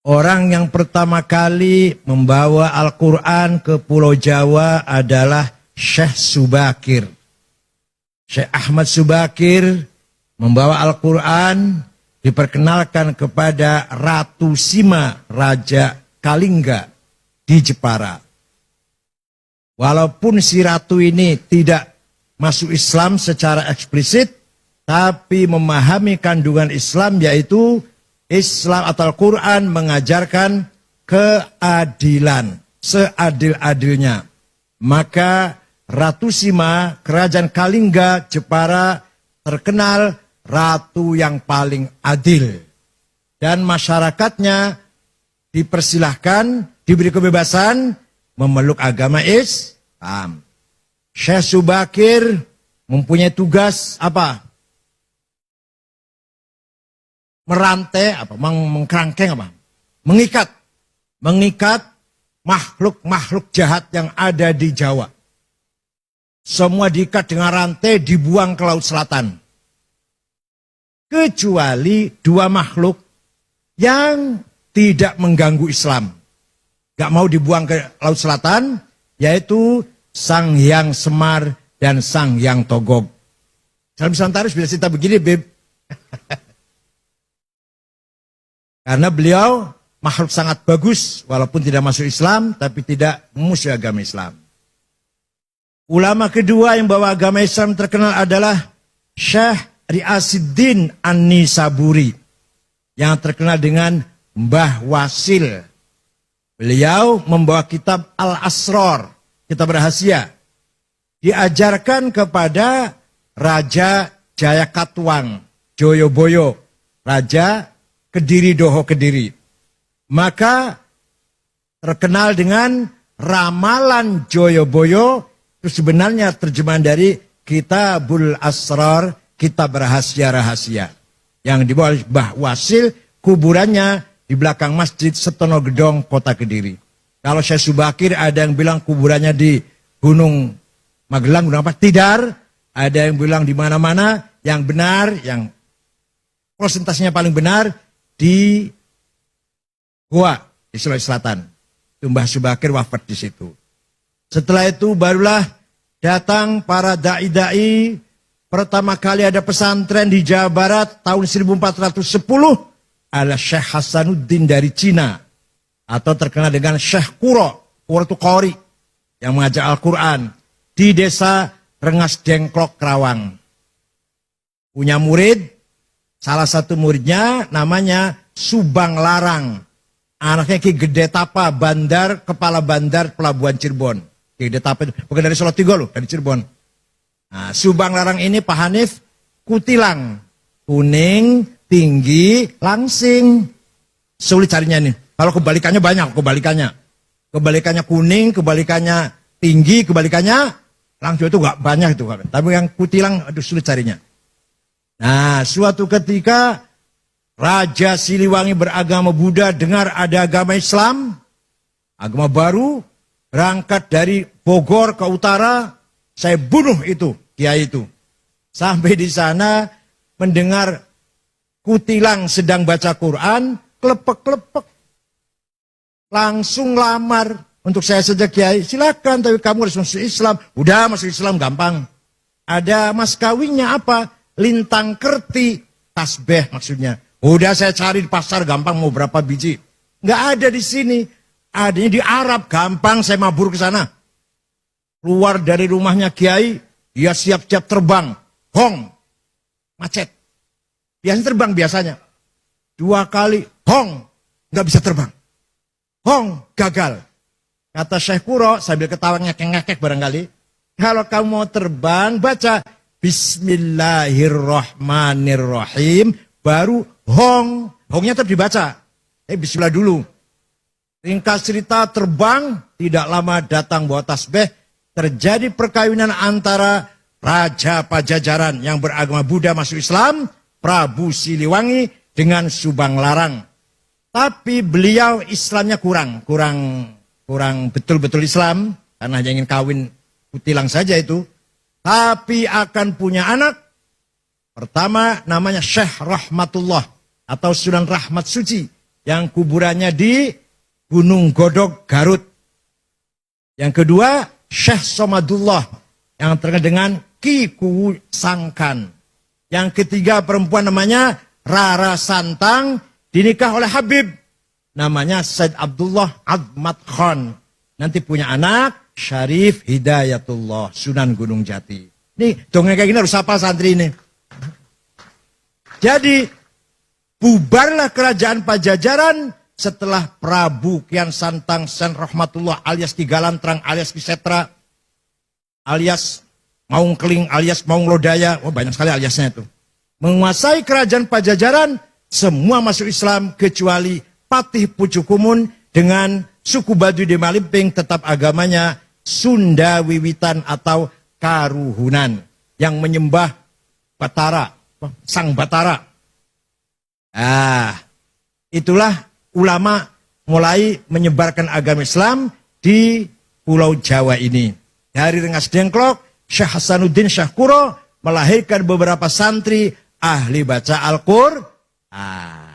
Orang yang pertama kali membawa Al-Quran ke Pulau Jawa adalah Syekh Subakir. Syekh Ahmad Subakir membawa Al-Quran diperkenalkan kepada Ratu Sima, Raja Kalingga di Jepara. Walaupun si ratu ini tidak masuk Islam secara eksplisit, tapi memahami kandungan Islam, yaitu Islam atau Al-Quran mengajarkan keadilan, seadil-adilnya. Maka Ratu Sima, Kerajaan Kalingga, Jepara, terkenal ratu yang paling adil. Dan masyarakatnya dipersilahkan, diberi kebebasan memeluk agama Islam. Syekh Subakir mempunyai tugas apa? Merantai, mengkerangkeng apa? Mengikat makhluk-makhluk jahat yang ada di Jawa. Semua diikat dengan rantai, dibuang ke Laut Selatan. Kecuali dua makhluk yang tidak mengganggu Islam. Gak mau dibuang ke Laut Selatan, yaitu Sang Hyang Semar dan Sang Hyang Togog. Dalam Nusantara bisa cerita begini, Beb. Karena beliau makhluk sangat bagus, walaupun tidak masuk Islam, tapi tidak memusuhi agama Islam. Ulama kedua yang bawa agama Islam terkenal adalah Syekh Ri'asuddin An-Nisaburi, yang terkenal dengan Mbah Wasil. Beliau membawa kitab Al-Asrar, kitab rahasia. Diajarkan kepada Raja Jayakatwang, Joyoboyo, Raja Kediri Doho Kediri. Maka terkenal dengan ramalan Joyoboyo, itu sebenarnya terjemahan dari Kitabul Asrar, kitab rahasia-rahasia. Yang dibawa oleh Mbah Wasil, kuburannya di belakang Masjid Setono Gedong, Kota Kediri. Kalau Syekh Subakir ada yang bilang kuburannya di Gunung Magelang, Gunung apa? Tidar. Ada yang bilang di mana-mana. Yang benar, yang presentasinya paling benar, di Goa, di Sulawesi Selatan. Mbah Subakir wafat di situ. Setelah itu barulah datang para da'i-da'i. Pertama kali ada pesantren di Jawa Barat tahun 1410 adalah Syekh Hasanuddin dari Cina. Atau terkenal dengan Syekh Kuro. Kuro itu Qori yang mengajar Al-Quran. Di desa Rengas Dengklok, Kerawang. Punya murid. Salah satu muridnya namanya Subang Larang. Anaknya Ki Gede Tapa, kepala bandar pelabuhan Cirebon. Ki Gede Tapa itu bukan dari Solotigo loh, dari Cirebon. Nah, Subang Larang ini Pak Hanif kutilang. Kuning, tinggi, langsing. Sulit carinya nih. Kalau kebalikannya banyak, kebalikannya. Kebalikannya kuning, kebalikannya tinggi, kebalikannya langsing itu gak banyak itu. Tapi yang kutilang, aduh sulit carinya. Nah, suatu ketika Raja Siliwangi beragama Buddha dengar ada agama Islam, agama baru, berangkat dari Bogor ke utara, saya bunuh itu, kiai itu. Sampai di sana mendengar kutilang sedang baca Quran, klepek-klepek. Langsung lamar untuk saya saja kiai, silakan tapi kamu harus masuk Islam. Udah masuk Islam gampang. Ada mas kawinnya apa? Lintang kerti, tasbih maksudnya. Udah saya cari di pasar gampang mau berapa biji. Nggak ada di sini. Adanya di Arab gampang saya mabur ke sana. Keluar dari rumahnya kiai, dia siap-siap terbang. Hong, macet. Biasanya terbang biasanya. 2 kali, hong, nggak bisa terbang. Hong, gagal. Kata Syekh Kuro sambil ketawa ngekek-ngekek barangkali. Kalau kamu mau terbang, baca Bismillahirrahmanirrahim. Baru hong. Hongnya tetap dibaca. Bismillah dulu. Ringkas cerita terbang. Tidak lama datang bawa tasbih. Terjadi perkawinan antara Raja Pajajaran yang beragama Buddha masuk Islam. Prabu Siliwangi dengan Subang Larang. Tapi beliau Islamnya kurang betul-betul Islam. Karena hanya ingin kawin kutilang saja itu. Tapi akan punya anak. Pertama namanya Syekh Rahmatullah atau Sunan Rahmat Suci yang kuburannya di Gunung Godog, Garut. Yang kedua, Syekh Somadullah yang terkenal dengan Ki Kuwu Sangkan. Yang ketiga perempuan namanya Rara Santang, dinikah oleh Habib. Namanya Said Abdullah Admat Khan. Nanti punya anak, Syarif Hidayatullah, Sunan Gunung Jati. Nih, dongeng kayak gini harus apa santri ini? Jadi, bubarlah kerajaan Pajajaran setelah Prabu Kian Santang Sen Rahmatullah alias Ki Galantrang alias Ki Setra alias Maung Keling alias Maung Lodaya, oh banyak sekali aliasnya itu. Menguasai kerajaan Pajajaran, semua masuk Islam kecuali Patih Pucukumun dengan suku Baduy di Malimping tetap agamanya Sunda Wiwitan atau Karuhunan yang menyembah Batara, Sang Batara. Itulah ulama mulai menyebarkan agama Islam di Pulau Jawa ini. Dari Rengas Dengklok, Syekh Hasanuddin Syahkuro melahirkan beberapa santri ahli baca Al-Qur'an.